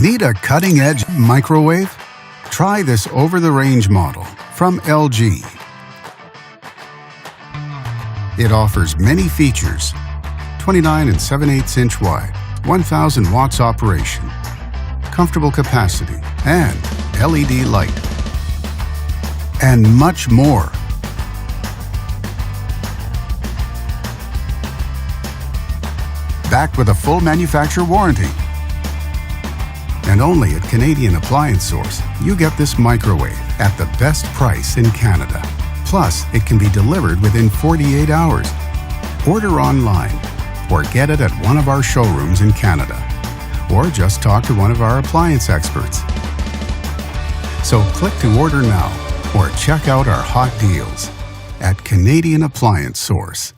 Need a cutting-edge microwave? Try this over-the-range model from LG. It offers many features: 29 7/8" wide, 1000 watts operation, comfortable capacity, and LED light, and much more. Backed with a full manufacturer warranty. And only at Canadian Appliance Source, you get this microwave at the best price in Canada. Plus, it can be delivered within 48 hours. Order online or get it at one of our showrooms in Canada. Or just talk to one of our appliance experts. So click to order now or check out our hot deals at Canadian Appliance Source.